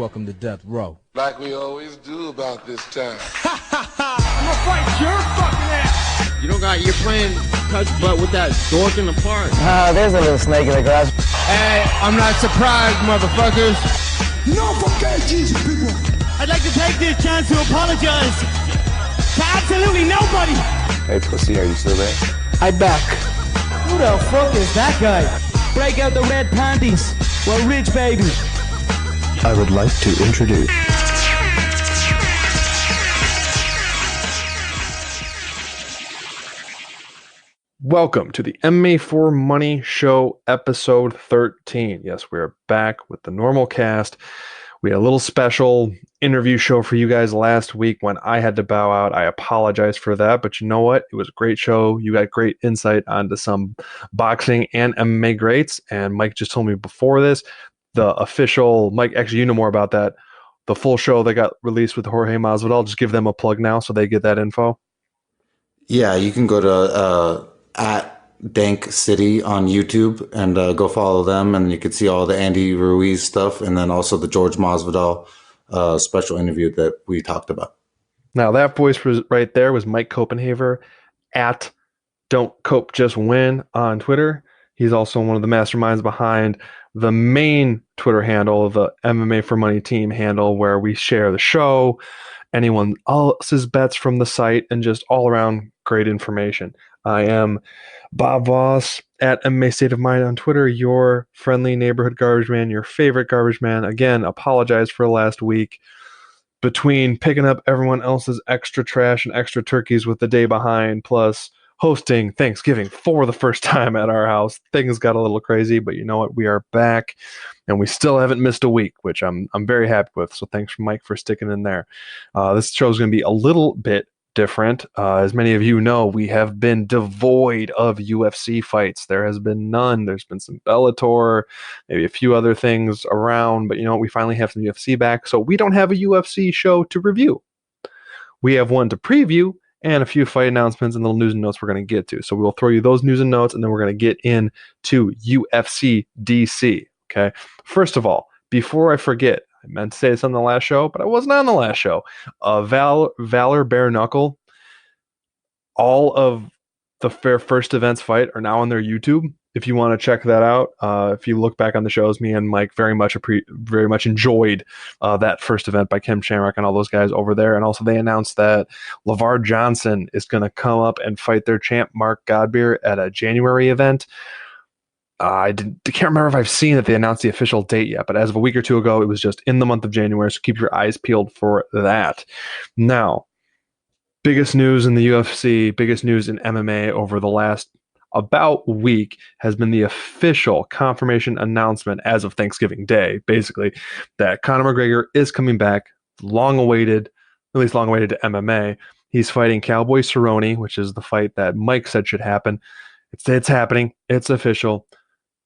Welcome to Death Row. Like we always do about this time. I'm gonna fight your fucking ass! You don't got, you're playing touch butt with that dork in the park. There's a little snake in the grass. Hey, I'm not surprised, motherfuckers. No forget Jesus, people! I'd like to take this chance to apologize to absolutely nobody! Hey, pussy, are you still there? I'm back. Who the fuck is that guy? Break out the red panties. We're rich, baby. I would like to introduce... Welcome to the MMAforMoney show, episode 13. Yes, we're back with the normal cast. We had a little special interview show for you guys last week when I had to bow out. I apologize for that, but you know what? It was a great show. You got great insight onto some boxing and MMA greats, and Mike just told me before this, the official, Mike, actually, you know more about that, the full show that got released with Jorge Masvidal. Just give them a plug now so they get that info. Yeah, you can go to at Dank City on YouTube and go follow them, and you can see all the Andy Ruiz stuff, and then also the George Masvidal special interview that we talked about. Now that voice was right there was Mike Copenhaver at Don't Cope Just Win on Twitter. He's also one of the masterminds behind the main Twitter handle, the MMAforMoney team handle, where we share the show, anyone else's bets from the site, and just all around great information. I am Bob Voss at MMA State of Mind on Twitter, your friendly neighborhood garbage man, your favorite garbage man. Again, apologize for last week. Between picking up everyone else's extra trash and extra turkeys with the day behind, plus hosting Thanksgiving for the first time at our house, things got a little crazy, but you know what? We are back, and we still haven't missed a week, which I'm very happy with. So thanks, Mike, for sticking in there. This show is going to be a little bit different. As many of you know, we have been devoid of UFC fights. There has been none. There's been some Bellator, maybe a few other things around, but you know what? We finally have some UFC back, so we don't have a UFC show to review. We have one to preview and a few fight announcements and little news and notes we're going to get to. So we will throw you those news and notes, and then we're going to get into UFCDC. Okay. First of all, before I forget, I meant to say this on the last show, but I wasn't on the last show. Valor Bare Knuckle, all of the first events fight are now on their YouTube. If you want to check that out, if you look back on the shows, me and Mike very much enjoyed that first event by Kim Shamrock and all those guys over there. And also they announced that LeVar Johnson is going to come up and fight their champ Mark Godbeer at a January event. I can't remember if I've seen that they announced the official date yet, but as of a week or two ago, it was just in the month of January, so keep your eyes peeled for that. Now, biggest news in the UFC, biggest news in MMA over the last about week has been the official confirmation announcement as of Thanksgiving Day, basically, that Conor McGregor is coming back, long-awaited, at least long-awaited to MMA. He's fighting Cowboy Cerrone, which is the fight that Mike said should happen. It's happening. It's official.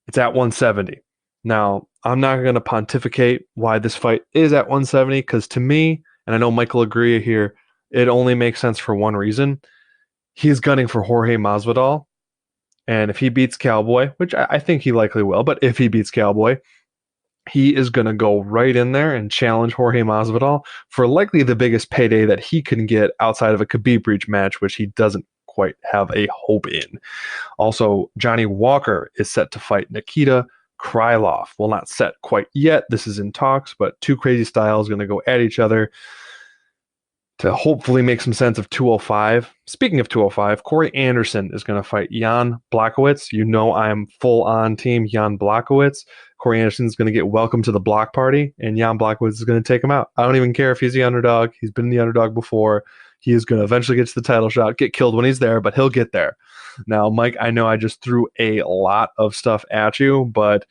It's at 170. Now, I'm not going to pontificate why this fight is at 170, because to me, and I know Mike will agree here, it only makes sense for one reason. He's gunning for Jorge Masvidal, and if he beats Cowboy, which I think he likely will, but if he beats Cowboy, he is going to go right in there and challenge Jorge Masvidal for likely the biggest payday that he can get outside of a Khabib reach match, which he doesn't quite have a hope in. Also, Johnny Walker is set to fight Nikita Krylov. Well, not set quite yet. This is in talks, but two crazy styles going to go at each other to hopefully make some sense of 205. Speaking of 205, Corey Anderson is going to fight Jan Blachowicz. You know I'm full on team Jan Blachowicz. Corey Anderson is going to get welcome to the block party, and Jan Blachowicz is going to take him out. I don't even care if he's the underdog. He's been the underdog before. He is going to eventually get to the title shot, get killed when he's there, but he'll get there. Now, Mike, I know I just threw a lot of stuff at you, but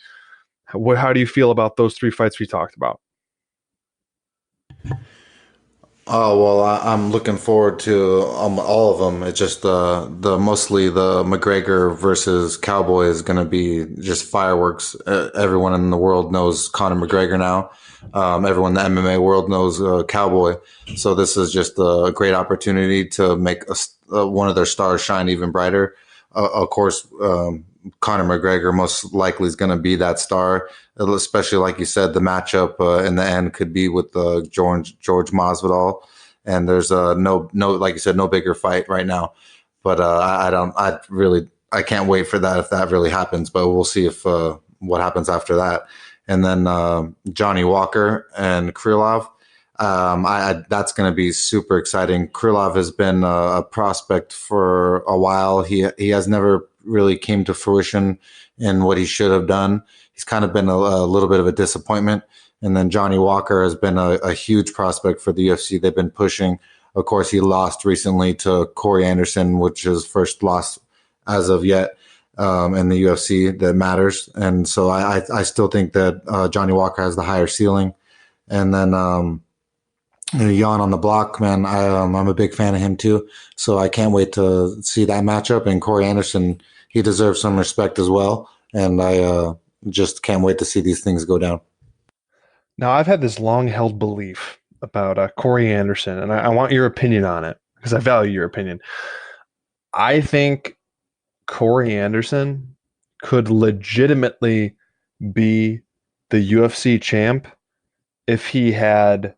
how do you feel about those three fights we talked about? Oh, well, I'm looking forward to all of them. It's just the mostly the McGregor versus Cowboy is going to be just fireworks. Everyone in the world knows Conor McGregor now. Everyone in the MMA world knows Cowboy. So this is just a great opportunity to make one of their stars shine even brighter. Of course, Conor McGregor most likely is going to be that star, especially like you said, the matchup in the end could be with George Masvidal, and there's no like you said, no bigger fight right now. But I can't wait for that if that really happens. But we'll see if what happens after that. And then Johnny Walker and Krylov. That's going to be super exciting. Krylov has been a prospect for a while. He has never really came to fruition in what he should have done. He's kind of been a little bit of a disappointment. And then Johnny Walker has been a huge prospect for the UFC. They've been pushing. Of course, he lost recently to Corey Anderson, which is first loss as of yet in the UFC that matters. And so I still think that Johnny Walker has the higher ceiling. And then Jan on the block, man, I'm a big fan of him too. So I can't wait to see that matchup. And Corey Anderson, he deserves some respect as well. And I just can't wait to see these things go down. Now, I've had this long-held belief about Corey Anderson, and I want your opinion on it because I value your opinion. I think Corey Anderson could legitimately be the UFC champ if he had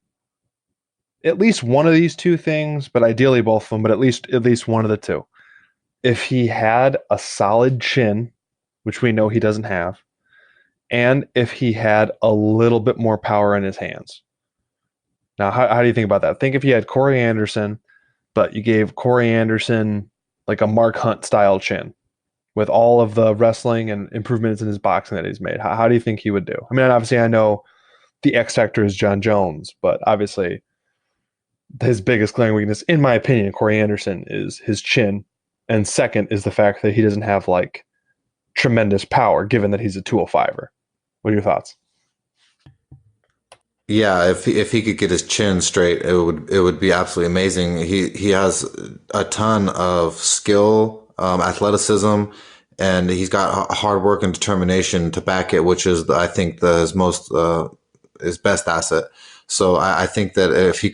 at least one of these two things, but ideally both of them, but at least one of the two. If he had a solid chin, which we know he doesn't have, and if he had a little bit more power in his hands. Now, how do you think about that? Think if you had Corey Anderson, but you gave Corey Anderson like a Mark Hunt style chin with all of the wrestling and improvements in his boxing that he's made. How do you think he would do? I mean, obviously I know the X factor is John Jones, but obviously his biggest glaring weakness, in my opinion, Corey Anderson, is his chin. And second is the fact that he doesn't have like tremendous power, given that he's a 205er. What are your thoughts? Yeah, if he could get his chin straight, it would be absolutely amazing. He has a ton of skill, athleticism, and he's got hard work and determination to back it, which is I think his best asset. So I think that if he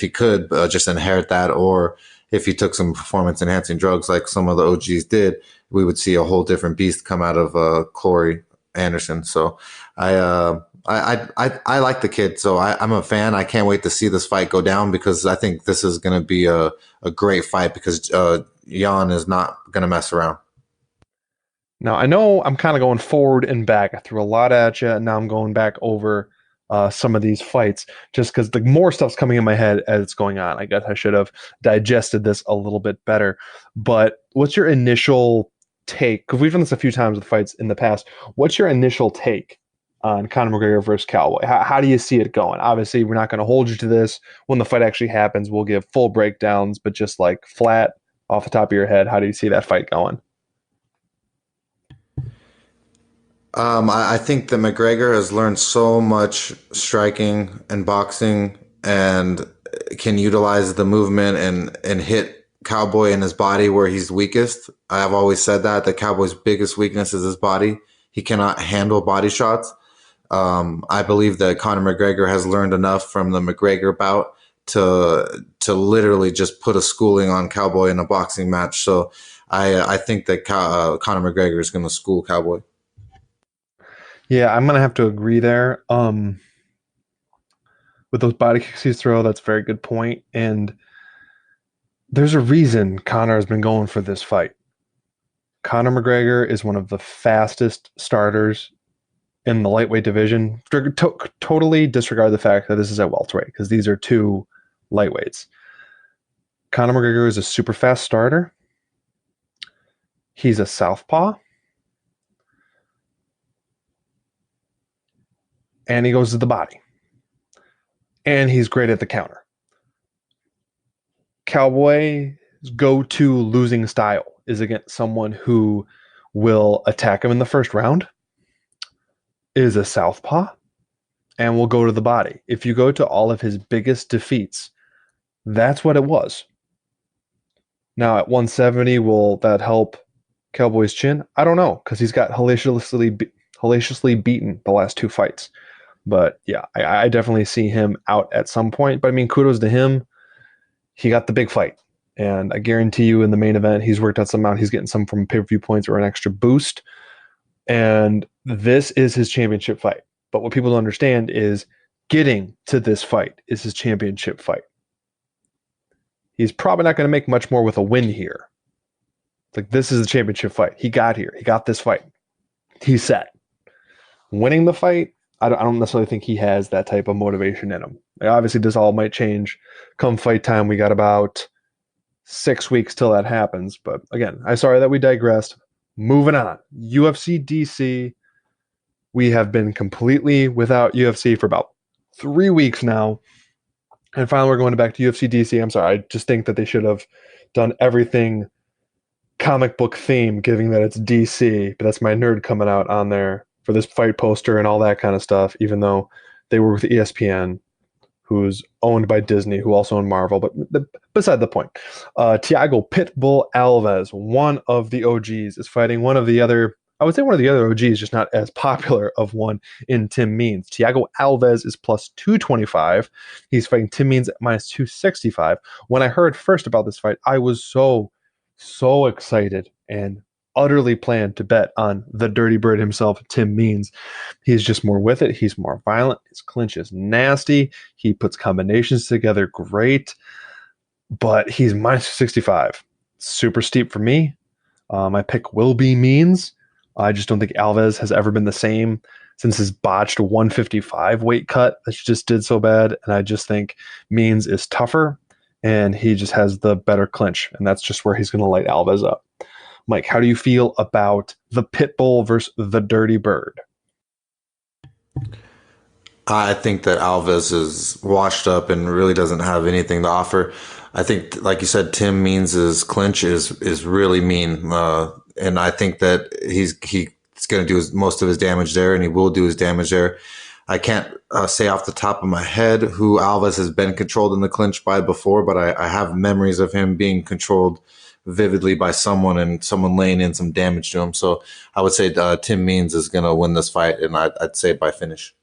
could just inherit that, or if he took some performance enhancing drugs like some of the OGs did, we would see a whole different beast come out of Corey Anderson. So I like the kid. So I'm a fan. I can't wait to see this fight go down because I think this is going to be a great fight because Jan is not going to mess around. Now, I know I'm kind of going forward and back. I threw a lot at you, and now I'm going back over some of these fights just because the more stuff's coming in my head as it's going on. I guess I should have digested this a little bit better. But what's your initial take? Because we've done this a few times with fights in the past. What's your initial take on Conor McGregor versus Cowboy? How do you see it going? Obviously, we're not going to hold you to this. When the fight actually happens, we'll give full breakdowns, but just like flat off the top of your head, how do you see that fight going? I think that McGregor has learned so much striking and boxing and can utilize the movement and hit Cowboy in his body where he's weakest. I've always said that Cowboy's biggest weakness is his body. He cannot handle body shots. I believe that Conor McGregor has learned enough from the McGregor bout to literally just put a schooling on Cowboy in a boxing match. So I think that Conor McGregor is going to school Cowboy. Yeah, I'm going to have to agree there. With those body kicks he's throw, that's a very good point. And there's a reason Conor has been going for this fight. Conor McGregor is one of the fastest starters in the lightweight division. Totally disregard the fact that this is at welterweight because these are two lightweights. Conor McGregor is a super fast starter. He's a southpaw. And he goes to the body. And he's great at the counter. Cowboy's go-to losing style is against someone who will attack him in the first round, is a southpaw, and will go to the body. If you go to all of his biggest defeats, that's what it was. Now, at 170, will that help Cowboy's chin? I don't know, because he's got hellaciously beaten the last two fights. But yeah, I definitely see him out at some point. But I mean, kudos to him. He got the big fight. And I guarantee you in the main event, he's worked out some out. He's getting some from pay-per-view points or an extra boost. And this is his championship fight. But what people don't understand is getting to this fight is his championship fight. He's probably not going to make much more with a win here. Like, this is the championship fight. He got here. He got this fight. He's set. Winning the fight, I don't necessarily think he has that type of motivation in him. Obviously, this all might change come fight time. We got about 6 weeks till that happens. But again, I'm sorry that we digressed. Moving on. UFC DC. We have been completely without UFC for about 3 weeks now. And finally, we're going back to UFC DC. I'm sorry. I just think that they should have done everything comic book theme, given that it's DC. But that's my nerd coming out on there for this fight poster and all that kind of stuff, even though they were with ESPN, who's owned by Disney, who also owned Marvel. But beside the point, Thiago Pitbull Alves, one of the OGs, is fighting one of the other, I would say one of the other OGs, just not as popular of one, in Tim Means. Thiago Alves is plus 225. He's fighting Tim Means at minus 265. When I heard first about this fight, I was so excited and utterly planned to bet on the Dirty Bird himself, Tim Means. He's just more with it. He's more violent. His clinch is nasty. He puts combinations together great, but he's minus 65. Super steep for me. My pick will be Means. I just don't think Alves has ever been the same since his botched 155 weight cut that just did so bad. And I just think Means is tougher and he just has the better clinch. And that's just where he's going to light Alves up. Mike, how do you feel about the Pitbull versus the Dirty Bird? I think that Alves is washed up and really doesn't have anything to offer. I think, like you said, Tim Means' clinch is really mean. And I think that he's going to do most of his damage there, and he will do his damage there. I can't say off the top of my head who Alves has been controlled in the clinch by before, but I have memories of him being controlled vividly by someone and someone laying in some damage to him. So I would say Tim Means is going to win this fight, and I'd say by finish.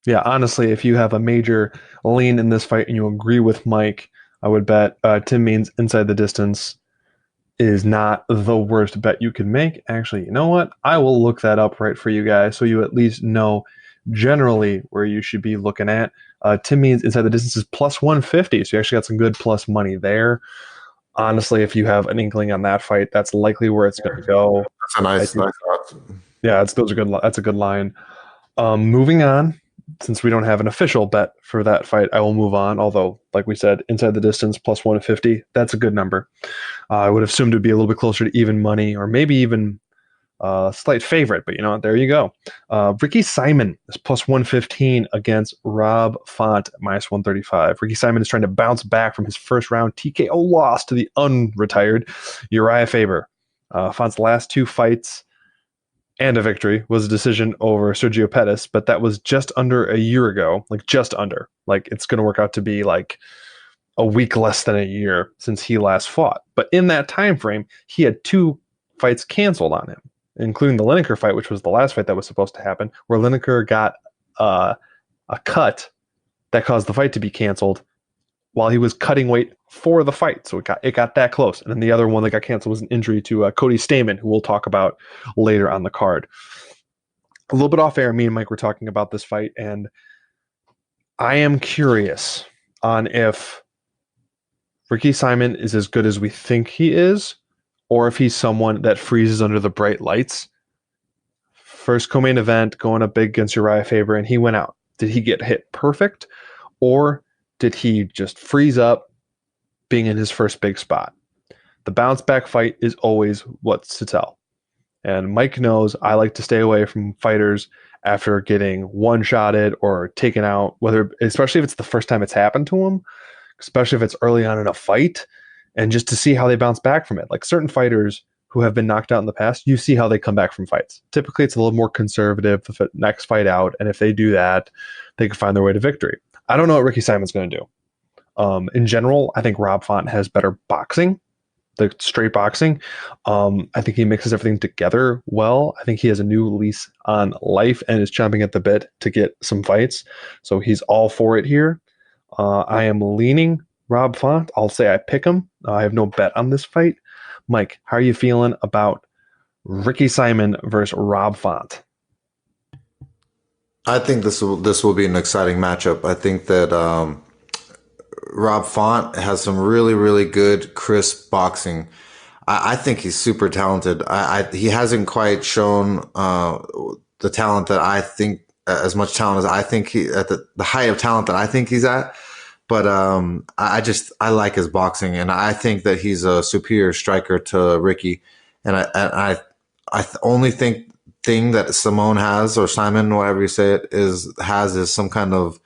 Yeah, honestly, if you have a major lean in this fight and you agree with Mike, I would bet Tim Means inside the distance is not the worst bet you can make. Actually, you know what? I will look that up right for you guys so you at least know generally where you should be looking at. Tim Means inside the distance is plus 150, so you actually got some good plus money there. Honestly, if you have an inkling on that fight, that's likely where it's going to go. That's a nice thought. Yeah, that's a good line. Moving on, since we don't have an official bet for that fight, I will move on. Although, like we said, inside the distance plus 150, that's a good number. I would have assumed it would be a little bit closer to even money, or maybe even slight favorite, but you know what? There you go. Ricky Simon is plus 115 against Rob Font at minus 135. Ricky Simon is trying to bounce back from his first round TKO loss to the unretired Uriah Faber. Font's last two fights and a victory was a decision over Sergio Pettis, but that was just under a year ago, like just under. Like it's going to work out to be like a week less than a year since he last fought. But in that time frame, he had two fights canceled on him, including the Lineker fight, which was the last fight that was supposed to happen, where Lineker got a cut that caused the fight to be canceled while he was cutting weight for the fight. So it got that close. And then the other one that got canceled was an injury to Cody Stamann, who we'll talk about later on the card. A little bit off air, me and Mike were talking about this fight, and I am curious on if Ricky Simon is as good as we think he is, or if he's someone that freezes under the bright lights. First co-main event, going up big against Uriah Faber, and he went out. Did he get hit perfect, or did he just freeze up being in his first big spot? The bounce back fight is always what's to tell. And Mike knows I like to stay away from fighters after getting one-shotted or taken out, especially if it's the first time it's happened to them, especially if it's early on in a fight, and just to see how they bounce back from it. Like certain fighters who have been knocked out in the past, you see how they come back from fights. Typically, it's a little more conservative the next fight out, and if they do that, they can find their way to victory. I don't know what Ricky Simon's going to do. In general, I think Rob Font has better boxing, the straight boxing. I think he mixes everything together well. I think he has a new lease on life and is chomping at the bit to get some fights. So he's all for it here. I am leaning Rob Font. I'll say I pick him. I have no bet on this fight. Mike, how are you feeling about Ricky Simon versus Rob Font. I think this will be an exciting matchup. I think that Rob Font has some really, really good, crisp boxing. I think he's super talented. He hasn't quite shown the talent that I think, as much talent as I think he at the height of talent that I think he's at. But I like his boxing, and I think that he's a superior striker to Ricky. And only thing that Simone has, or Simon, whatever you say it, is some kind of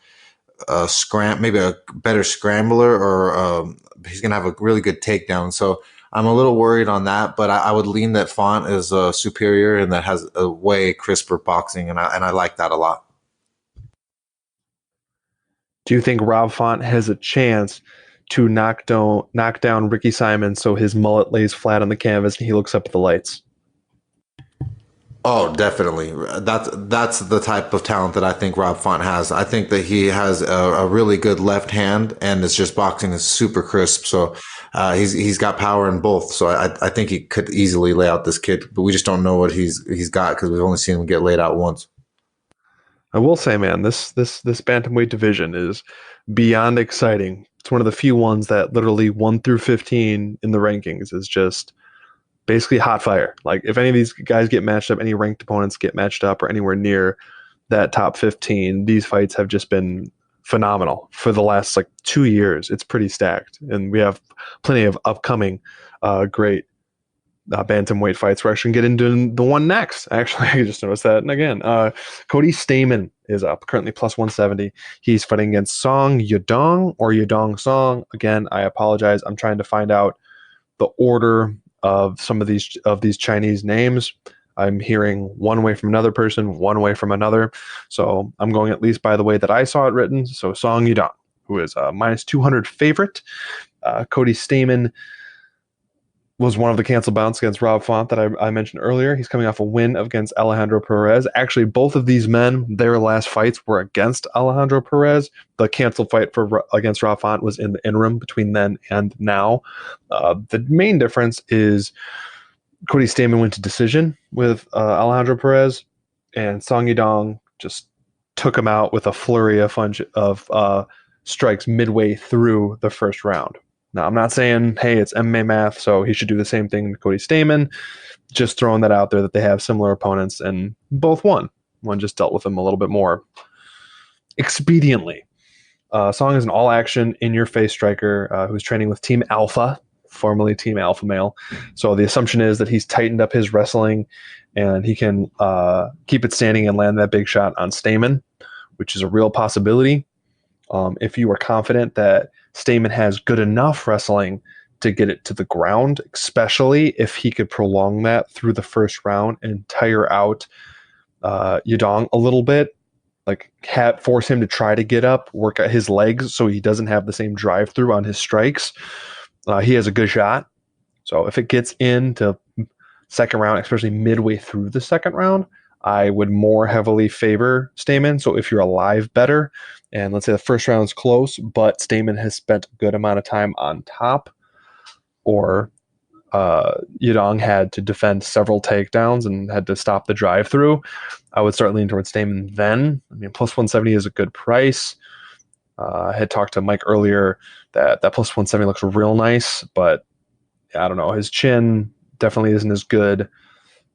maybe a better scrambler, or he's gonna have a really good takedown. So I'm a little worried on that, but I would lean that Font is superior and that has a way crisper boxing, and I like that a lot. Do you think Rob Font has a chance to knock down Ricky Simon so his mullet lays flat on the canvas and he looks up at the lights? Oh, definitely. That's the type of talent that I think Rob Font has. I think that he has a really good left hand, and it's just boxing is super crisp. So he's got power in both. So I think he could easily lay out this kid, but we just don't know what he's got because we've only seen him get laid out once. I will say, man, this bantamweight division is beyond exciting. It's one of the few ones that literally 1 through 15 in the rankings is just basically hot fire. Like, if any of these guys get matched up, any ranked opponents get matched up or anywhere near that top 15, these fights have just been phenomenal for the last 2 years. It's pretty stacked, and we have plenty of upcoming great bantamweight fights. We're actually going to get into the one next. Actually, I just noticed that. And again, Cody Stamann is up, currently plus 170. He's fighting against Song Yadong or Yadong Song. Again, I apologize. I'm trying to find out the order of some of these Chinese names. I'm hearing one way from another person, one way from another. So I'm going at least by the way that I saw it written. So Song Yadong, who is a minus 200 favorite. Cody Stamann was one of the canceled bouts against Rob Font that I mentioned earlier. He's coming off a win against Alejandro Perez. Actually, both of these men, their last fights were against Alejandro Perez. The canceled fight against Rob Font was in the interim between then and now. The main difference is Cody Stamann went to decision with Alejandro Perez, and Song Yadong just took him out with a flurry of strikes midway through the first round. Now, I'm not saying, hey, it's MMA math, so he should do the same thing to Cody Stamann. Just throwing that out there that they have similar opponents, and both won. One just dealt with him a little bit more expediently. Song is an all-action, in-your-face striker who's training with Team Alpha, formerly Team Alpha Male. So the assumption is that he's tightened up his wrestling, and he can keep it standing and land that big shot on Stamann, which is a real possibility. If you are confident that Stamann has good enough wrestling to get it to the ground, especially if he could prolong that through the first round and tire out Yadong a little bit, force him to try to get up, work out his legs so he doesn't have the same drive through on his strikes. He has a good shot. So if it gets into second round, especially midway through the second round, I would more heavily favor Stamann. So if you're a live better, and let's say the first round's close, but Stamann has spent a good amount of time on top, or Yadong had to defend several takedowns and had to stop the drive-through, I would start leaning towards Stamann then. I mean, plus 170 is a good price. I had talked to Mike earlier that plus 170 looks real nice, but I don't know. His chin definitely isn't as good.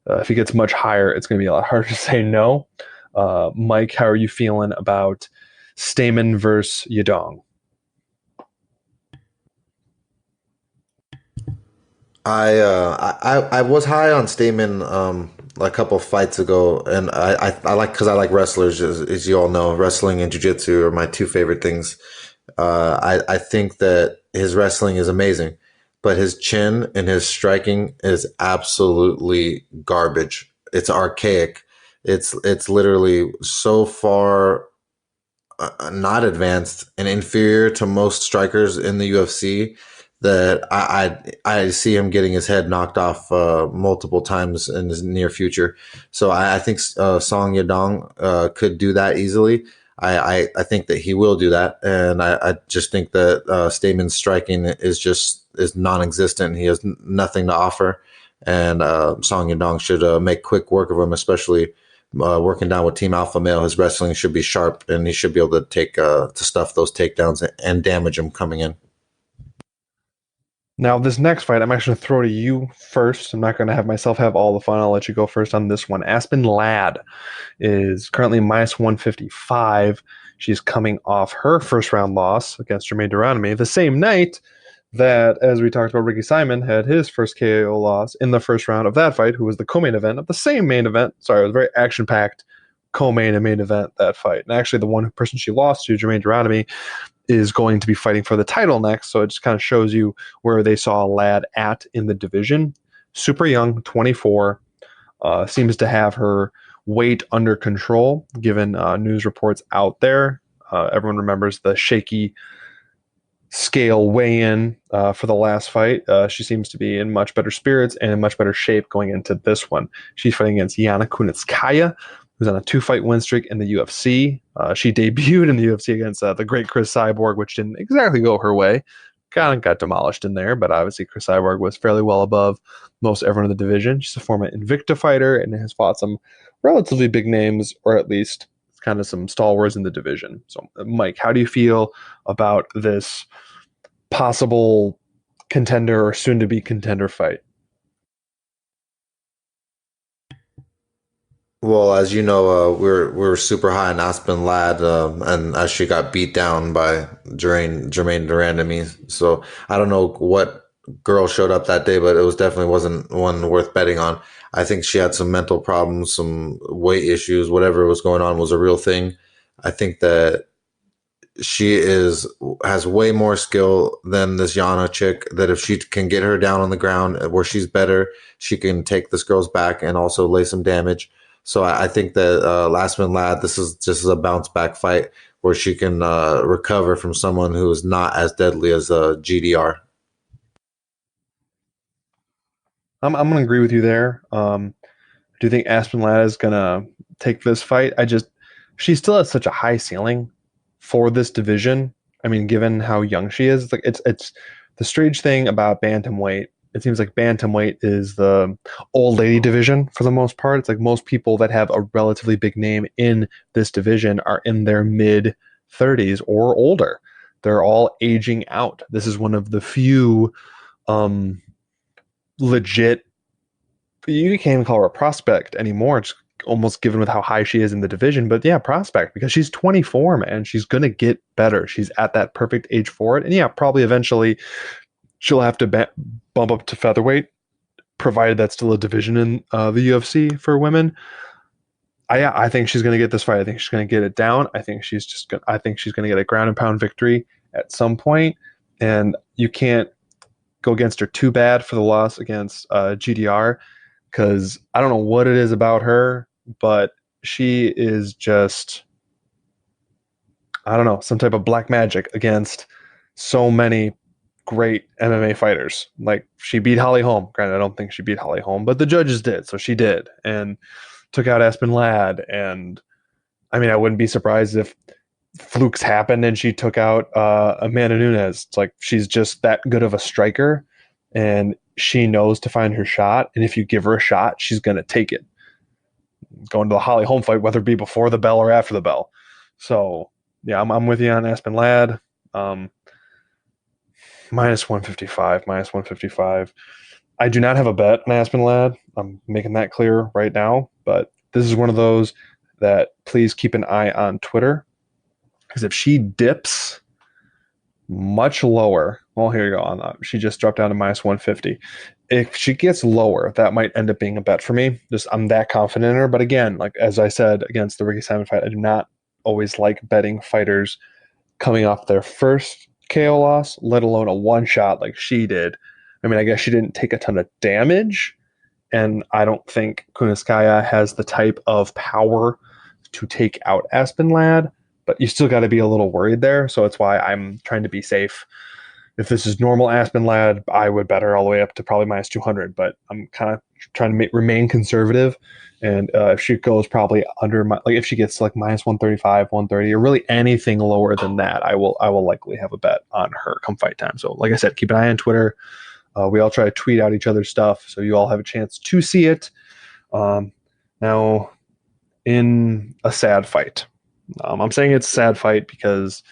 If he gets much higher, it's going to be a lot harder to say no. Mike, how are you feeling about Stamann versus Yadong? I was high on Stamann a couple fights ago, and I like wrestlers, as you all know. Wrestling and jiu-jitsu are my two favorite things. I think that his wrestling is amazing, but his chin and his striking is absolutely garbage. It's archaic. It's literally so far not advanced and inferior to most strikers in the UFC that I see him getting his head knocked off multiple times in his near future. So I think Song Yadong could do that easily. I think that he will do that, and I just think that Stamann's striking is non-existent. He has nothing to offer, and Song Yadong should make quick work of him, especially working down with Team Alpha Male. His wrestling should be sharp, and he should be able to take to stuff those takedowns and damage him coming in. Now, this next fight, I'm actually going to throw to you first. I'm not going to have myself have all the fun. I'll let you go first on this one. Aspen Ladd is currently minus 155. She's coming off her first round loss against Jermaine Durandamy the same night that, as we talked about, Ricky Simon had his first KO loss in the first round of that fight, who was the co-main event of the same main event. Sorry, it was very action-packed co-main and main event, that fight. And actually, the one person she lost to, Jermaine Durandamy, is going to be fighting for the title next. So it just kind of shows you where they saw Ladd at in the division. Super young, 24, seems to have her weight under control, given news reports out there. Everyone remembers the shaky scale weigh-in for the last fight. She seems to be in much better spirits and in much better shape going into this one. She's fighting against Yana Kunitskaya, who's on a 2-fight win streak in the UFC. She debuted in the UFC against the great Chris Cyborg, which didn't exactly go her way. Kind of got demolished in there, but obviously Chris Cyborg was fairly well above most everyone in the division. She's a former Invicta fighter and has fought some relatively big names, or at least kind of some stalwarts in the division. So, Mike, how do you feel about this possible contender or soon-to-be contender fight? Well, as you know, we're super high on Aspen Ladd, and as she got beat down by Jermaine Durandamy. So I don't know what girl showed up that day, but it wasn't one worth betting on. I think she had some mental problems, some weight issues, whatever was going on was a real thing. I think that she has way more skill than this Yana chick, that if she can get her down on the ground where she's better, she can take this girl's back and also lay some damage. So I think that Aspen Ladd, this is a bounce back fight where she can recover from someone who is not as deadly as GDR. I'm going to agree with you there. Do you think Aspen Ladd is going to take this fight? She still has such a high ceiling for this division. I mean, given how young she is, it's the strange thing about bantamweight. It seems like bantamweight is the old lady division for the most part. It's like most people that have a relatively big name in this division are in their mid 30s or older. They're all aging out. This is one of the few legit, you can't even call her a prospect anymore. It's almost given with how high she is in the division, but yeah, prospect, because she's 24, man. She's going to get better. She's at that perfect age for it. And yeah, probably eventually she'll have to bump up to featherweight, provided that's still a division in the UFC for women. I think she's going to get this fight. I think she's going to get it down. I think she's going to get a ground and pound victory at some point, and you can't go against her too bad for the loss against GDR, because I don't know what it is about her, but she is just, I don't know, some type of black magic against so many great MMA fighters. Like, she beat Holly Holm. Granted, I don't think she beat Holly Holm, but the judges did, so she did, and took out Aspen Ladd. And I mean, I wouldn't be surprised if flukes happened and she took out Amanda Nunes. It's like, she's just that good of a striker, and she knows to find her shot. And if you give her a shot, she's going to take it. Going to the Holly Holm fight, whether it be before the bell or after the bell. So yeah, I'm with you on Aspen Ladd. Minus 155. I do not have a bet on Aspen Ladd. I'm making that clear right now, but this is one of those that please keep an eye on Twitter, because if she dips much lower, well, here you go. She just dropped down to minus 150. If she gets lower, that might end up being a bet for me. I'm that confident in her. But again, like as I said against the Ricky Simon fight, I do not always like betting fighters coming off their first KO loss, let alone a one shot like she did. I mean, I guess she didn't take a ton of damage, and I don't think Kunitskaya has the type of power to take out Aspen Ladd, but you still got to be a little worried there. So that's why I'm trying to be safe. If this is normal Aspen Ladd, I would bet her all the way up to probably minus 200, but I'm kind of trying to remain conservative. And if she goes probably under if she gets like minus 135, 130, or really anything lower than that, I will likely have a bet on her come fight time. So like I said, keep an eye on Twitter. We all try to tweet out each other's stuff, so you all have a chance to see it. Now, in a sad fight. I'm saying it's a sad fight because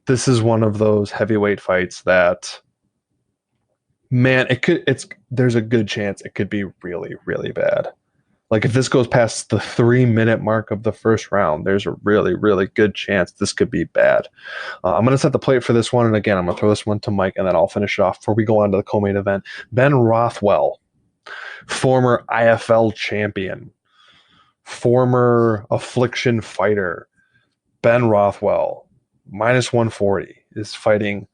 this is one of those heavyweight fights that, man, there's a good chance it could be really, really bad. Like, if this goes past the 3-minute mark of the first round, there's a really, really good chance this could be bad. I'm going to set the plate for this one, and again, I'm going to throw this one to Mike, and then I'll finish it off before we go on to the co-main event. Ben Rothwell, former IFL champion, former Affliction fighter, Ben Rothwell, minus 140, is fighting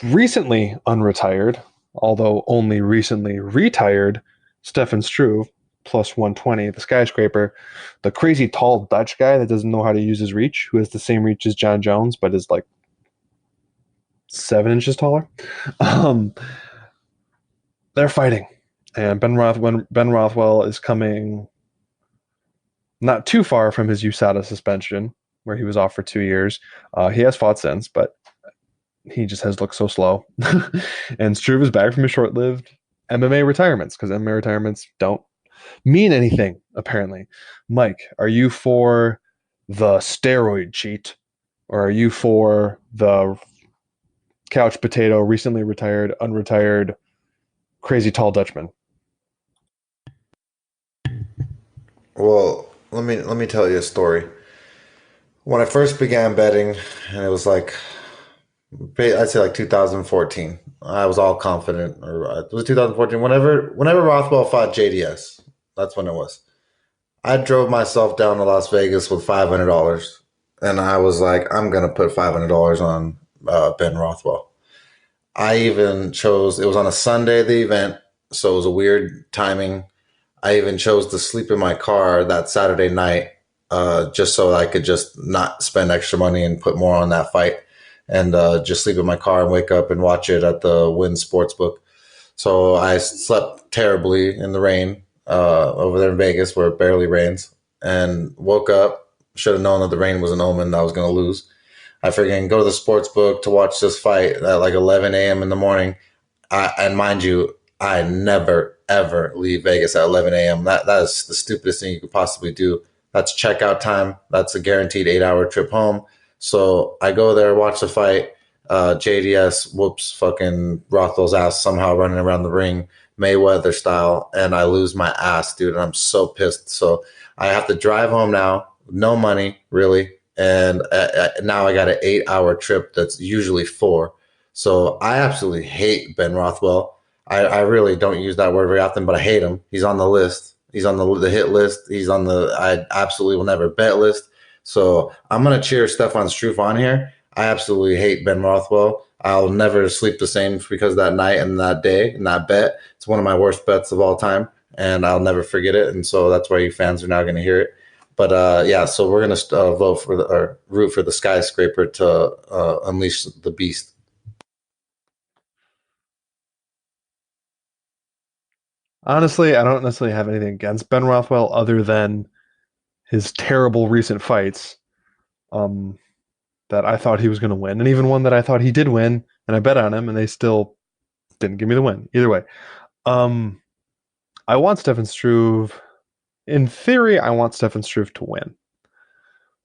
recently unretired, although only recently retired, Stefan Struve, plus 120, the skyscraper, the crazy tall Dutch guy that doesn't know how to use his reach, who has the same reach as John Jones, but is like 7 inches taller. They're fighting. And Ben Rothwell is coming not too far from his USADA suspension, where he was off for 2 years. He has fought since, but he just has looked so slow. And Struve is back from his short-lived MMA retirements, because MMA retirements don't mean anything, apparently. Mike, are you for the steroid cheat, or are you for the couch potato, recently retired, unretired, crazy tall Dutchman? Well, let me tell you a story. When I first began betting, and it was like, I'd say like 2014, I was all confident, or it was 2014. Whenever Rothwell fought JDS, that's when it was. I drove myself down to Las Vegas with $500, and I was like, I'm gonna put $500 on Ben Rothwell. I even chose, it was on a Sunday, the event, so it was a weird timing. I even chose to sleep in my car that Saturday night, just so I could just not spend extra money and put more on that fight, and just sleep in my car and wake up and watch it at the Wynn Sportsbook. So I slept terribly in the rain over there in Vegas, where it barely rains, and woke up. Should have known that the rain was an omen that I was going to lose. I freaking go to the sportsbook to watch this fight at like 11 a.m. in the morning. And mind you, I never, ever leave Vegas at 11 a.m. That is the stupidest thing you could possibly do. That's checkout time. That's a guaranteed 8-hour trip home. So I go there, watch the fight. JDS whoops fucking Rothwell's ass, somehow running around the ring, Mayweather style, and I lose my ass, dude. And I'm so pissed. So I have to drive home now, no money, really. And now I got an 8-hour trip that's usually 4. So I absolutely hate Ben Rothwell. I really don't use that word very often, but I hate him. He's on the list. He's on the hit list. He's on the I absolutely will never bet list. So I'm going to cheer Stefan Struve on here. I absolutely hate Ben Rothwell. I'll never sleep the same because of that night and that day and that bet. It's one of my worst bets of all time, and I'll never forget it. And so that's why you fans are now going to hear it. But yeah, so we're going to vote for or root for the skyscraper to unleash the beast. Honestly, I don't necessarily have anything against Ben Rothwell other than his terrible recent fights that I thought he was going to win, and even one that I thought he did win, and I bet on him, and they still didn't give me the win. Either way, I want Stefan Struve. In theory, I want Stefan Struve to win.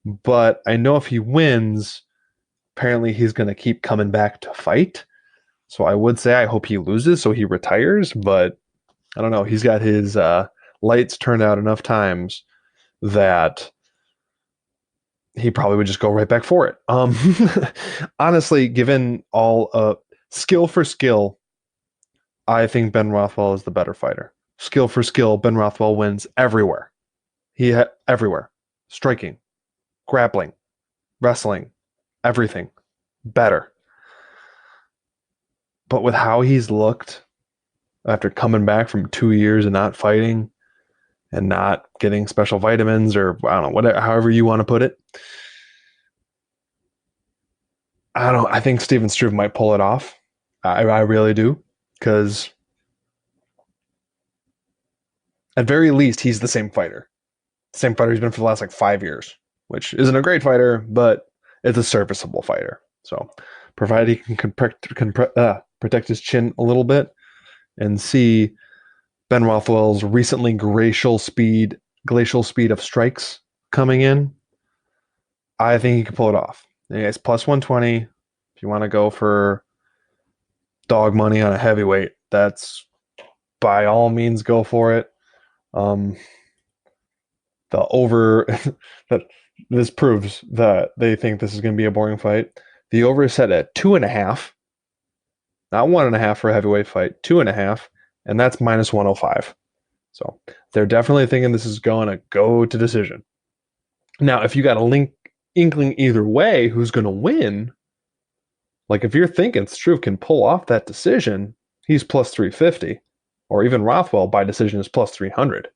But I know if he wins, apparently he's going to keep coming back to fight. So I would say I hope he loses so he retires, but I don't know. He's got his lights turned out enough times that he probably would just go right back for it. Honestly, given all skill for skill, I think Ben Rothwell is the better fighter. Skill for skill, Ben Rothwell wins everywhere. Everywhere. Striking, grappling, wrestling, everything. Better. But with how he's looked after coming back from 2 years and not fighting and not getting special vitamins, or I don't know, whatever, however you want to put it, I think Stefan Struve might pull it off. I really do, because at very least, he's the same fighter. Same fighter he's been for the last 5 years, which isn't a great fighter, but it's a serviceable fighter. So, provided he can protect his chin a little bit, and see Ben Rothwell's recently glacial speed of strikes coming in, I think he could pull it off. It's plus 120. If you want to go for dog money on a heavyweight, that's by all means go for it. The over that this proves that they think this is going to be a boring fight. The over is set at 2.5, not 1.5 for a heavyweight fight, 2.5, and that's minus 105. So they're definitely thinking this is going to go to decision. Now, if you got a inkling either way, who's going to win? Like if you're thinking Struve can pull off that decision, he's plus 350, or even Rothwell by decision is plus 300.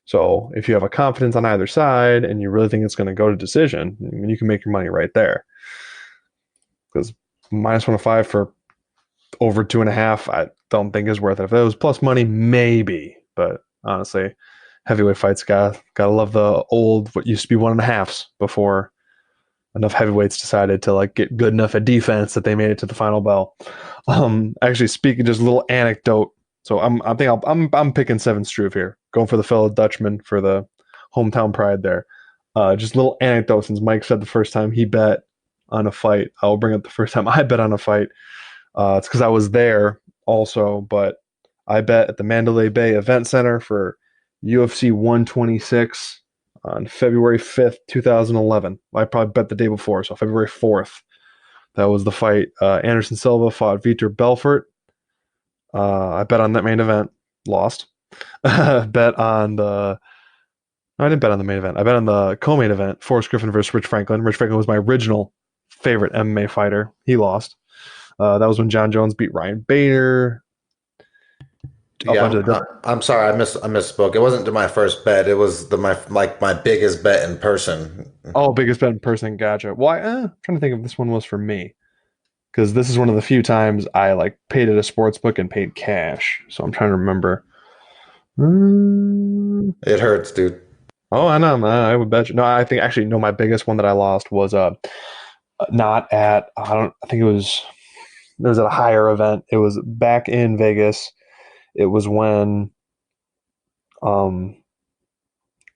So if you have a confidence on either side and you really think it's going to go to decision, I mean, you can make your money right there. Because minus 105 for over 2.5, I don't think is worth it. If it was plus money, maybe. But honestly, heavyweight fights gotta love the old what used to be 1.5s before enough heavyweights decided to like get good enough at defense that they made it to the final bell. Actually, speaking, just a little anecdote. So I'm picking 7 Struve here, going for the fellow Dutchman for the hometown pride there. Just a little anecdote, since Mike said the first time he bet on a fight, I'll bring up the first time I bet on a fight. It's because I was there also, but I bet at the Mandalay Bay Event Center for UFC 126 on February 5th, 2011. I probably bet the day before, so February 4th. That was the fight. Anderson Silva fought Vitor Belfort. I bet on that main event, lost. Bet on the... No, I didn't bet on the main event. I bet on the co-main event, Forrest Griffin versus Rich Franklin. Rich Franklin was my original favorite MMA fighter. He lost. That was when John Jones beat Ryan Bader. Yeah, I'm sorry, I misspoke. It wasn't my first bet. It was my biggest bet in person. Oh, biggest bet in person. Gotcha. Well, I'm trying to think if this one was for me, because this is one of the few times I like paid at a sports book and paid cash. So I'm trying to remember. It hurts, dude. Oh, I know. I would bet you. No, I think actually no. My biggest one that I lost was not at. I think it was at a higher event. It was back in Vegas. It was when Andrei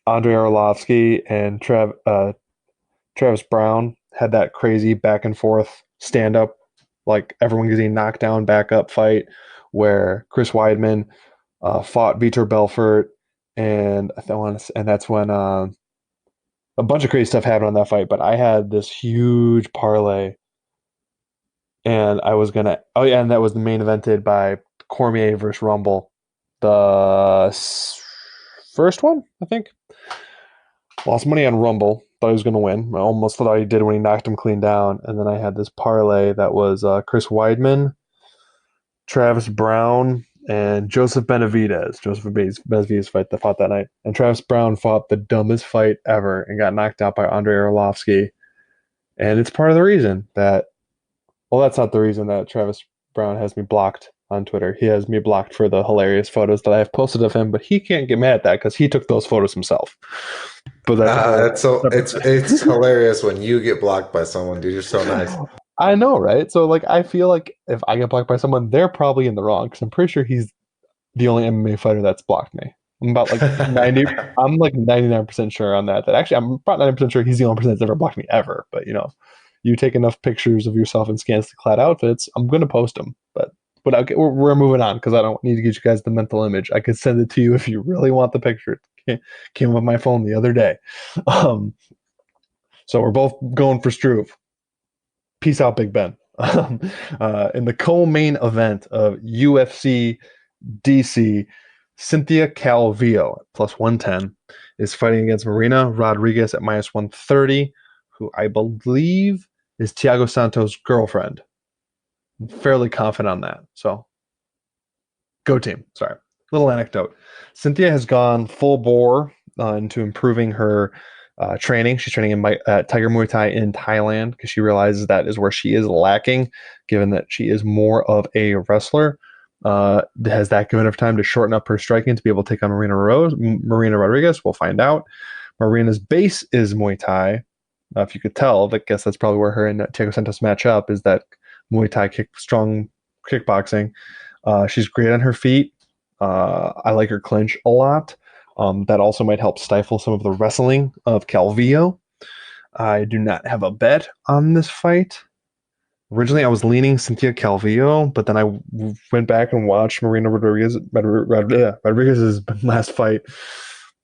Arlovsky and Travis Brown had that crazy back and forth stand up, like everyone getting knocked down, back up fight, where Chris Weidman fought Vitor Belfort, and that's when a bunch of crazy stuff happened on that fight. But I had this huge parlay, and I was gonna. Oh yeah, and that was the main evented by Cormier versus Rumble, the first one, I think. Lost money on Rumble, thought he was going to win. I almost thought he did when he knocked him clean down. And then I had this parlay that was Chris Weidman, Travis Brown, and Joseph Benavidez. Joseph Benavidez fought that night. And Travis Brown fought the dumbest fight ever and got knocked out by Andrei Arlovsky. And it's part of the reason that, well, that's not the reason that Travis Brown has me blocked on Twitter. He has me blocked for the hilarious photos that I have posted of him, but he can't get mad at that because he took those photos himself. But it's hilarious when you get blocked by someone, dude. You're so nice. I know, right? So like, I feel like if I get blocked by someone, they're probably in the wrong, because I'm pretty sure he's the only MMA fighter that's blocked me. I'm about like 90. I'm like 99% sure on that. That actually, I'm about 90% sure he's the only person that's ever blocked me ever. But you take enough pictures of yourself in scantily clad outfits, I'm gonna post them. But we're moving on, because I don't need to get you guys the mental image. I could send it to you if you really want the picture. It came with my phone the other day. So we're both going for Struve. Peace out, Big Ben. In the co-main event of UFC DC, Cynthia Calvillo at plus 110 is fighting against Marina Rodriguez at minus 130, who I believe is Thiago Santos' girlfriend. I'm fairly confident on that. So, go team. Sorry. Little anecdote. Cynthia has gone full bore into improving her training. She's training at Tiger Muay Thai in Thailand, because she realizes that is where she is lacking, given that she is more of a wrestler. Has that given her time to shorten up her striking to be able to take on Marina Rodriguez? We'll find out. Marina's base is Muay Thai. If you could tell, I guess that's probably where her and Thiago Santos match up, is that Muay Thai strong kickboxing. She's great on her feet. I like her clinch a lot. That also might help stifle some of the wrestling of Calvillo. I do not have a bet on this fight. Originally, I was leaning Cynthia Calvillo, but then I went back and watched Marina Rodriguez's last fight,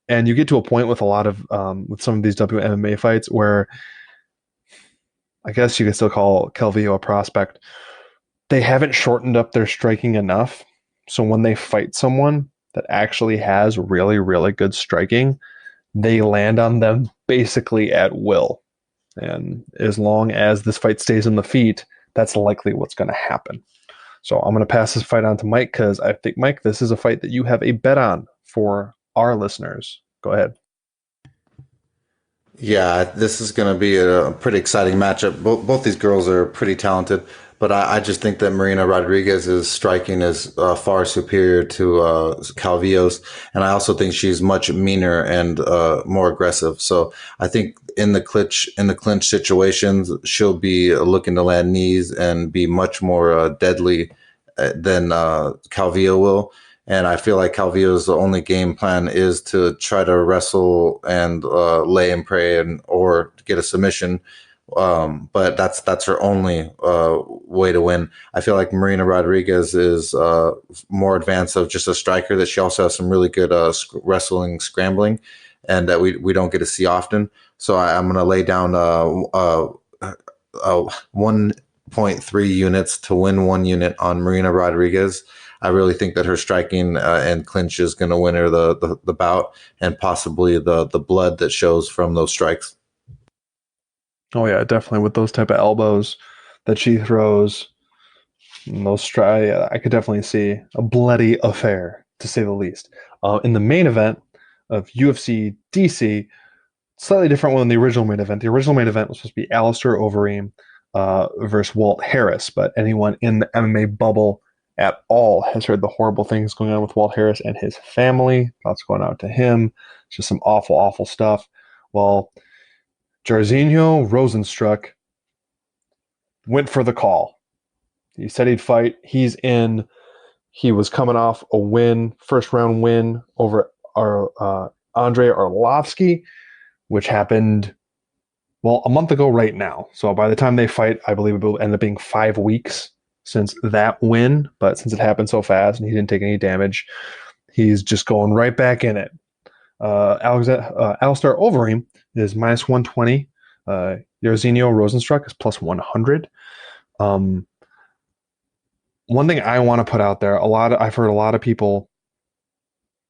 and you get to a point with a lot of with some of these WMMA fights where I guess you could still call Calvillo a prospect. They haven't shortened up their striking enough, so when they fight someone that actually has really, really good striking, they land on them basically at will. And as long as this fight stays on the feet, that's likely what's going to happen. So I'm going to pass this fight on to Mike because I think, Mike, this is a fight that you have a bet on for our listeners. Go ahead. Yeah, this is going to be a pretty exciting matchup. Both these girls are pretty talented, but I just think that Marina Rodriguez's striking is far superior to Calvillo's, and I also think she's much meaner and more aggressive. So I think in the clinch situations, she'll be looking to land knees and be much more deadly than Calvillo will. And I feel like Calvillo's only game plan is to try to wrestle and lay and pray or get a submission. But that's her only way to win. I feel like Marina Rodriguez is more advanced of just a striker, that she also has some really good wrestling scrambling, and that we don't get to see often. So I'm going to lay down 1.3 units to win 1 unit on Marina Rodriguez. I really think that her striking and clinch is going to win her the bout, and possibly the blood that shows from those strikes. Oh yeah, definitely with those type of elbows that she throws, those I could definitely see a bloody affair, to say the least. In the main event of UFC DC, slightly different one than the original main event. The original main event was supposed to be Alistair Overeem versus Walt Harris, but anyone in the MMA bubble at all has heard the horrible things going on with Walt Harris and his family. Thoughts going out to him. It's just some awful, awful stuff. Well, Jairzinho Rozenstruik went for the call. He said he'd fight. He's in. He was coming off a win, first round win over Andrei Arlovsky, which happened, well, a month ago right now. So by the time they fight, I believe it will end up being 5 weeks since that win. But since it happened so fast and he didn't take any damage, he's just going right back in it. Alistair Overeem is minus 120. Jairzinho Rozenstruik is plus 100. One thing I want to put out there, I've heard a lot of people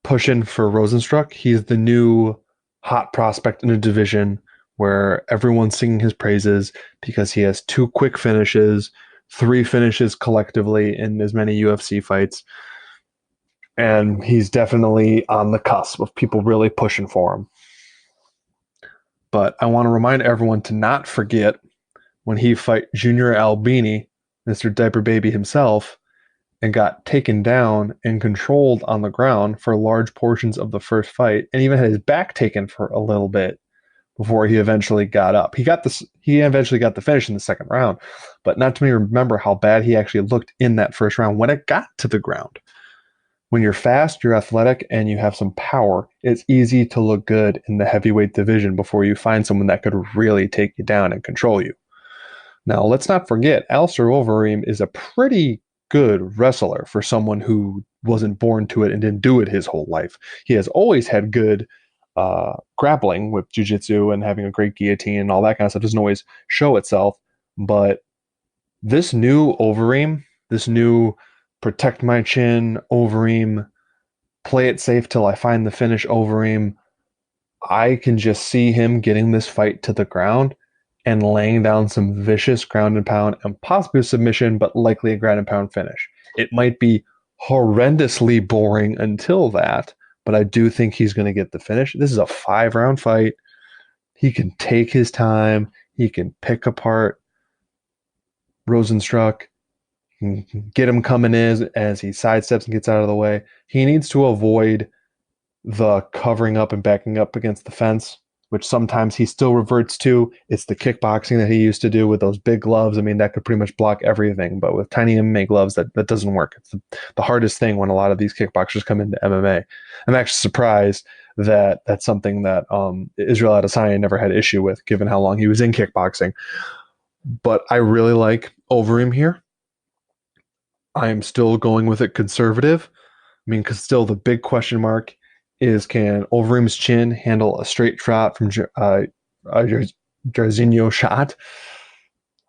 pushing for Rozenstruik. He's the new hot prospect in a division where everyone's singing his praises because he has 2 quick finishes, 3 finishes collectively in as many UFC fights. And he's definitely on the cusp of people really pushing for him. But I want to remind everyone to not forget when he fought Junior Albini, Mr. Diaper Baby himself, and got taken down and controlled on the ground for large portions of the first fight, and even had his back taken for a little bit before he eventually got up. He eventually got the finish in the second round, but not too many remember how bad he actually looked in that first round when it got to the ground. When you're fast, you're athletic, and you have some power, it's easy to look good in the heavyweight division before you find someone that could really take you down and control you. Now, let's not forget, Alistair Overeem is a pretty good wrestler for someone who wasn't born to it and didn't do it his whole life. He has always had good grappling with jiu-jitsu and having a great guillotine and all that kind of stuff. Doesn't always show itself, but this new Overeem, this new protect my chin Overeem, play it safe till I find the finish Overeem, I can just see him getting this fight to the ground and laying down some vicious ground and pound and possibly a submission, but likely a ground and pound finish. It might be horrendously boring until that, but I do think he's going to get the finish. This is a 5-round fight. He can take his time. He can pick apart Rozenstruik, get him coming in as he sidesteps and gets out of the way. He needs to avoid the covering up and backing up against the fence which sometimes he still reverts to. It's the kickboxing that he used to do with those big gloves. I mean, that could pretty much block everything, but with tiny MMA gloves, that doesn't work. It's the hardest thing when a lot of these kickboxers come into MMA. I'm actually surprised that that's something that Israel Adesanya never had issue with, given how long he was in kickboxing. But I really like Overeem here. I'm still going with it conservative. I mean, because still the big question mark is, can Overeem's chin handle a straight trot from Jairzinho shot?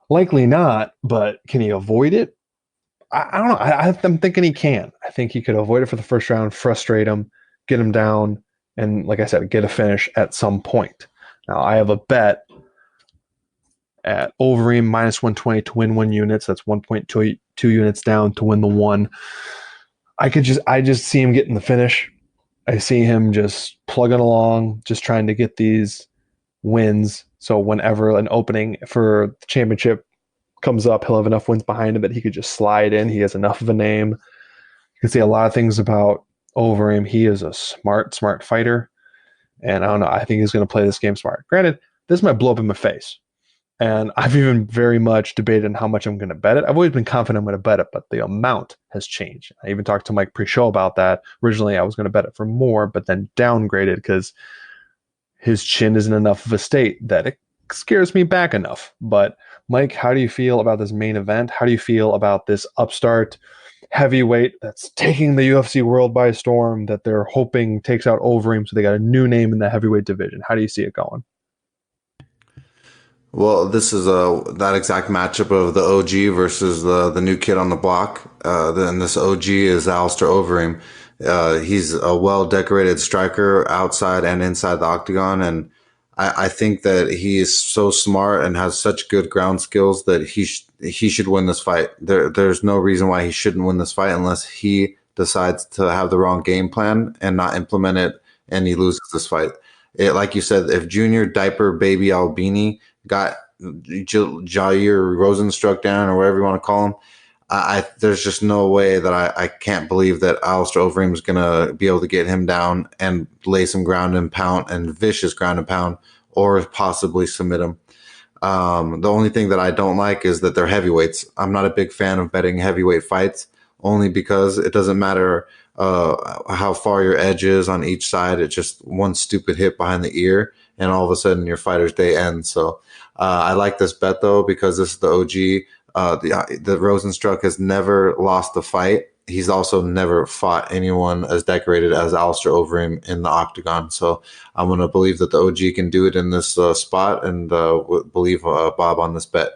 Likely not, but can he avoid it? I don't know. I'm thinking he can. I think he could avoid it for the first round, frustrate him, get him down, and like I said, get a finish at some point. Now, I have a bet at Overeem minus 120 to win 1 unit. So that's 1.2 units down to win the one. I just see him getting the finish. I see him just plugging along, just trying to get these wins. So whenever an opening for the championship comes up, he'll have enough wins behind him that he could just slide in. He has enough of a name. You can see a lot of things about Overeem. He is a smart fighter. And I don't know, I think he's going to play this game smart. Granted, this might blow up in my face. And I've even very much debated on how much I'm going to bet it. I've always been confident I'm going to bet it, but the amount has changed. I even talked to Mike pre-show about that. Originally, I was going to bet it for more, but then downgraded because his chin isn't enough of a state that it scares me back enough. But Mike, how do you feel about this main event? How do you feel about this upstart heavyweight that's taking the UFC world by storm, that they're hoping takes out Overeem, so they got a new name in the heavyweight division? How do you see it going? Well, this is that exact matchup of the OG versus the new kid on the block. Then this OG is Alistair Overeem. He's a well-decorated striker outside and inside the octagon, and I think that he is so smart and has such good ground skills that he should win this fight. There's no reason why he shouldn't win this fight unless he decides to have the wrong game plan and not implement it, and he loses this fight. Like you said, if Junior Diaper Baby Albini got Jair Rosenstruck down, or whatever you want to call him, there's just no way that I can't believe that Alistair Overeem is going to be able to get him down and lay some ground and pound and vicious ground and pound, or possibly submit him. The only thing that I don't like is that they're heavyweights. I'm not a big fan of betting heavyweight fights, only because it doesn't matter how far your edge is on each side. It's just one stupid hit behind the ear, and all of a sudden your fighter's day ends. So I like this bet, though, because this is the OG. The Rosenstruck has never lost the fight. He's also never fought anyone as decorated as Alistair Overeem in the octagon. So I'm going to believe that the OG can do it in this spot, and believe Bob on this bet.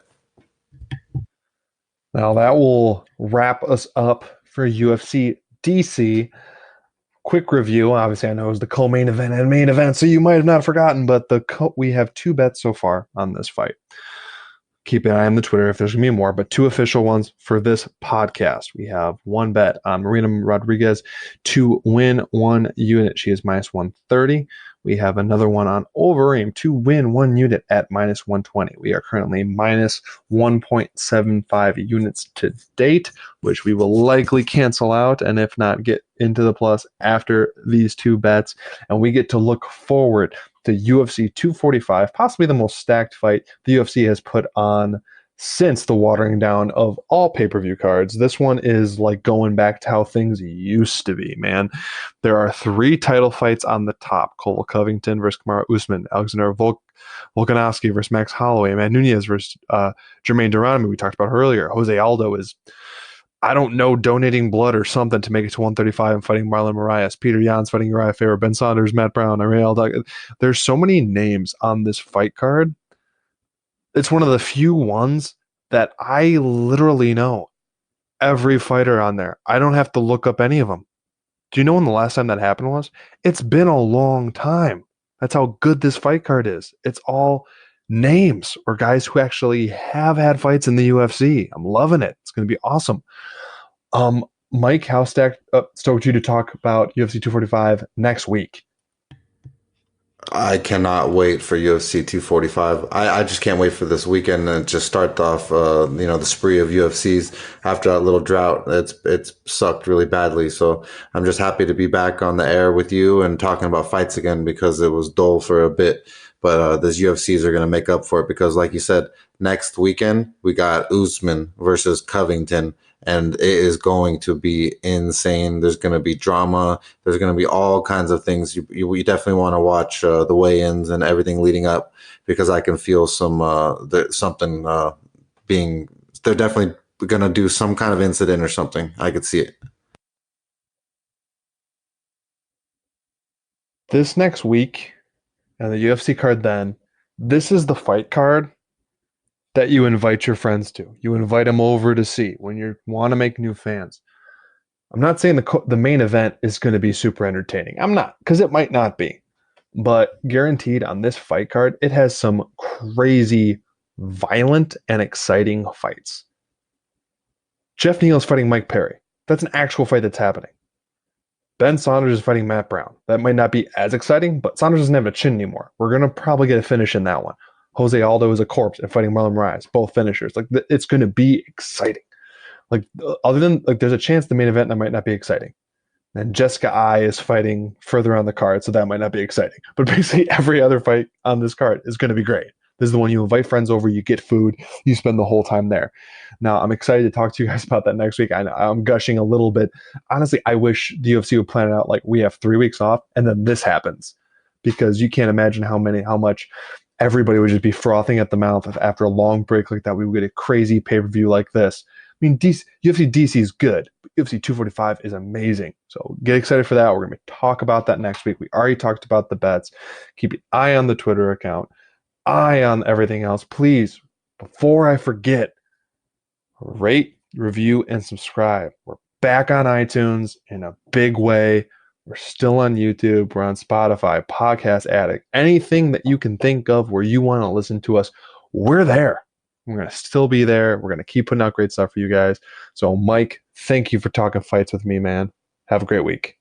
Now that will wrap us up for UFC DC. Quick review. Obviously, I know it was the co-main event and main event, so you might have not forgotten, but we have 2 bets so far on this fight. Keep an eye on the Twitter if there's going to be more, but 2 official ones for this podcast. We have 1 bet on Marina Rodriguez to win 1 unit. She is minus 130. We have another one on Overeem to win 1 unit at minus 120. We are currently minus 1.75 units to date, which we will likely cancel out, and if not, get into the plus after these 2 bets. And we get to look forward to UFC 245, possibly the most stacked fight the UFC has put on since the watering down of all pay-per-view cards. This one is like going back to how things used to be, man. There are 3 title fights on the top: Cole Covington versus Kamaru Usman, Alexander Volkanovski versus Max Holloway, Matt Nunes versus Jermaine Duran, we talked about earlier. Jose Aldo is, I don't know, donating blood or something to make it to 135 and fighting Marlon Moraes. Peter Yan's fighting Uriah Faber, Ben Saunders, Matt Brown, There's so many names on this fight card. It's one of the few ones that I literally know every fighter on there. I don't have to look up any of them. Do you know when the last time that happened was? It's been a long time. That's how good this fight card is. It's all names or guys who actually have had fights in the UFC. I'm loving it. It's going to be awesome. Mike, how stoked you to talk about UFC 245 next week? I cannot wait for UFC 245. I just can't wait for this weekend and just start off, the spree of UFCs after that little drought. It's sucked really badly. So I'm just happy to be back on the air with you and talking about fights again because it was dull for a bit. But this UFCs are going to make up for it because, like you said, next weekend we got Usman versus Covington. And it is going to be insane. There's going to be drama. There's going to be all kinds of things. You definitely want to watch the weigh-ins and everything leading up because I can feel something being. They're definitely going to do some kind of incident or something. I could see it. This next week and the UFC card then, this is the fight card that you invite your friends to. You invite them over to see when you want to make new fans. I'm not saying the main event is going to be super entertaining. I'm not, because it might not be. But guaranteed on this fight card, it has some crazy, violent, and exciting fights. Jeff Neal is fighting Mike Perry. That's an actual fight that's happening. Ben Saunders is fighting Matt Brown. That might not be as exciting, but Saunders doesn't have a chin anymore. We're going to probably get a finish in that one. Jose Aldo is a corpse and fighting Marlon Moraes, both finishers. Like, it's going to be exciting. Like, other than, like, there's a chance the main event that might not be exciting. And Jessica I is fighting further on the card, so that might not be exciting. But basically every other fight on this card is going to be great. This is the one you invite friends over, you get food, you spend the whole time there. Now, I'm excited to talk to you guys about that next week. I'm gushing a little bit. Honestly, I wish the UFC would plan it out like we have 3 weeks off, and then this happens. Because you can't imagine how much everybody would just be frothing at the mouth after a long break like that. We would get a crazy pay-per-view like this. I mean, UFC DC is good, but UFC 245 is amazing. So get excited for that. We're going to talk about that next week. We already talked about the bets. Keep an eye on the Twitter account, eye on everything else. Please, before I forget, rate, review, and subscribe. We're back on iTunes in a big way. We're still on YouTube. We're on Spotify, Podcast Addict, anything that you can think of where you want to listen to us, we're there. We're going to still be there. We're going to keep putting out great stuff for you guys. So, Mike, thank you for talking fights with me, man. Have a great week.